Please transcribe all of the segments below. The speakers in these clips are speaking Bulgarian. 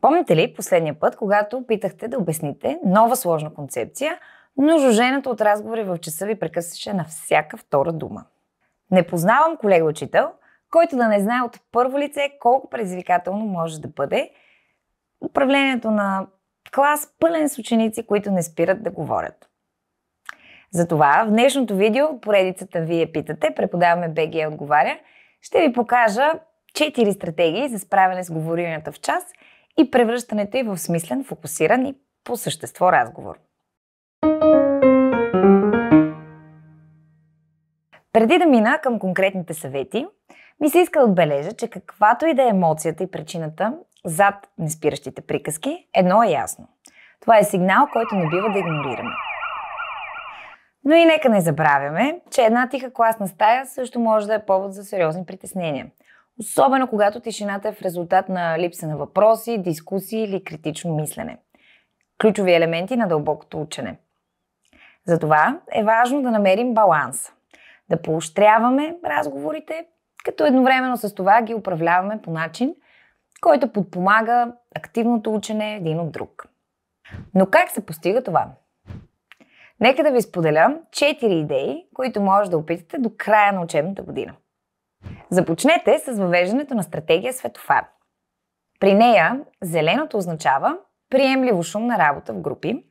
Помните ли последния път, когато опитахте да обясните нова сложна концепция, но жужената от разговори в часа ви прекъсваше на всяка втора дума? Не познавам колега учител, който да не знае от първо лице колко предизвикателно може да бъде управлението на клас пълен с ученици, които не спират да говорят. Затова в днешното видео от поредицата Вие питате, преподаваме БГ отговаря, ще ви покажа 4 стратегии за справяне с говоренето в час и превръщането й в смислен, фокусиран и по същество разговор. Преди да мина към конкретните съвети, ми се иска да отбележа, че каквато и да е емоцията и причината зад неспиращите приказки, едно е ясно. Това е сигнал, който не бива да игнорираме. Но и нека не забравяме, че една тиха класна стая също може да е повод за сериозни притеснения. Особено когато тишината е в резултат на липса на въпроси, дискусии или критично мислене. Ключови елементи на дълбокото учене. Затова е важно да намерим баланс. Да поощряваме разговорите, като едновременно с това ги управляваме по начин, който подпомага активното учене един от друг. Но как се постига това? Нека да ви споделя 4 идеи, които може да опитате до края на учебната година. Започнете с въвеждането на стратегия светофар. При нея зеленото означава приемливо шумна работа в групи,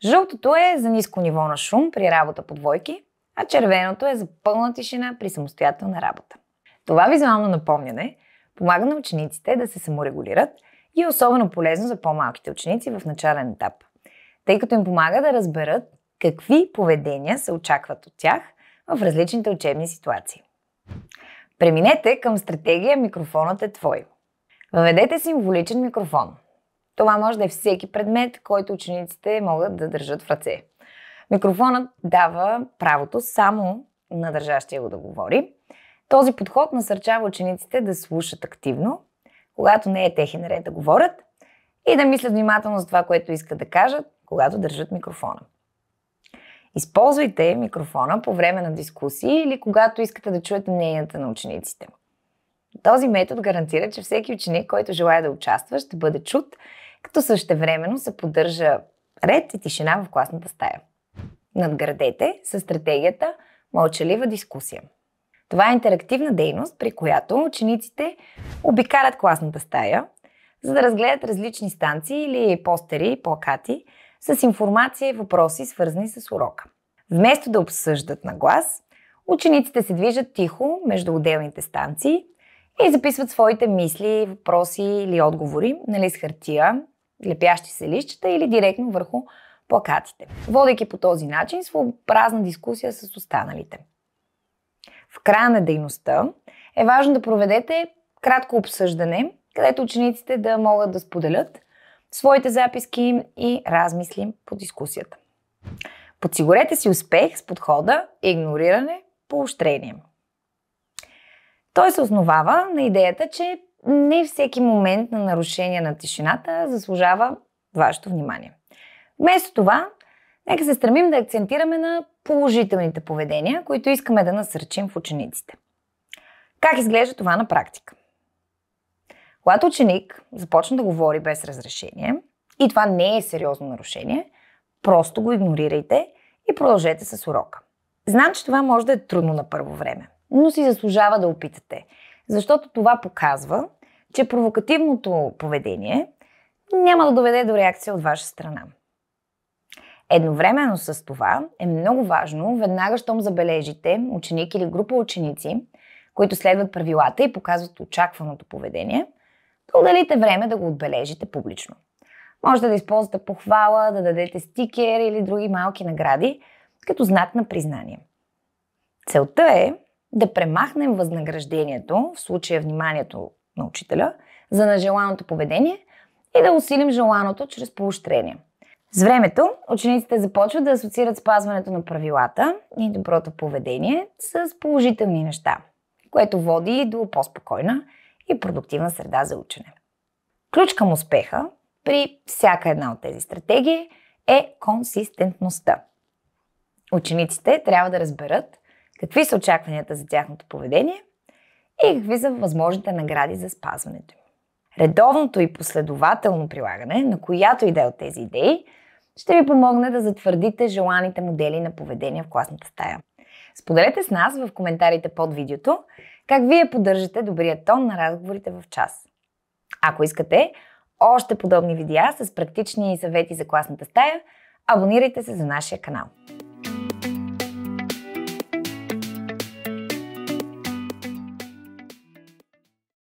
жълтото е за ниско ниво на шум при работа по двойки, а червеното е за пълна тишина при самостоятелна работа. Това визуално напомняне помага на учениците да се саморегулират и е особено полезно за по-малките ученици в начален етап, тъй като им помага да разберат какви поведения се очакват от тях в различните учебни ситуации. Преминете към стратегия "Микрофонът е твой". Въведете символичен микрофон. Това може да е всеки предмет, който учениците могат да държат в ръце. Микрофонът дава правото само на държащия го да говори. Този подход насърчава учениците да слушат активно, когато не е техен ред да говорят, и да мислят внимателно за това, което искат да кажат, когато държат микрофона. Използвайте микрофона по време на дискусии или когато искате да чуете мненията на учениците. Този метод гарантира, че всеки ученик, който желае да участва, ще бъде чут, като същевременно се поддържа ред и тишина в класната стая. Надградете със стратегията "Мълчалива дискусия". Това е интерактивна дейност, при която учениците обикалят класната стая, за да разгледат различни станции или постери, плакати с информация и въпроси, свързани с урока. Вместо да обсъждат на глас, учениците се движат тихо между отделните станции и записват своите мисли, въпроси или отговори на лист хартия, лепящи се листчета или директно върху плакатите, водейки по този начин своеобразна дискусия с останалите. В края на дейността е важно да проведете кратко обсъждане, където учениците да могат да споделят своите записки и размисли по дискусията. Подсигурете си успех с подхода игнориране, поощрение. Той се основава на идеята, че не всеки момент на нарушение на тишината заслужава вашето внимание. Вместо това, нека се стремим да акцентираме на положителните поведения, които искаме да насърчим в учениците. Как изглежда това на практика? Когато ученик започне да говори без разрешение, и това не е сериозно нарушение, просто го игнорирайте и продължете с урока. Знам, че това може да е трудно на първо време, но си заслужава да опитате, защото това показва, че провокативното поведение няма да доведе до реакция от ваша страна. Едновременно с това е много важно, веднага щом забележите ученик или група ученици, които следват правилата и показват очакваното поведение, да отделите време да го отбележите публично. Можете да използвате похвала, да дадете стикер или други малки награди, като знак на признание. Целта е да премахнем възнаграждението, в случая вниманието на учителя, за нежеланото поведение и да усилим желаното чрез поощрение. С времето учениците започват да асоциират спазването на правилата и доброто поведение с положителни неща, което води до по-спокойна и продуктивна среда за учене. Ключ към успеха при всяка една от тези стратегии е консистентността. Учениците трябва да разберат какви са очакванията за тяхното поведение и какви са възможните награди за спазването им. Редовното и последователно прилагане на която и да е от тези идеи ще ви помогне да затвърдите желаните модели на поведение в класната стая. Споделете с нас в коментарите под видеото как вие поддържате добрия тон на разговорите в час. Ако искате още подобни видеа с практични съвети за класната стая, абонирайте се за нашия канал.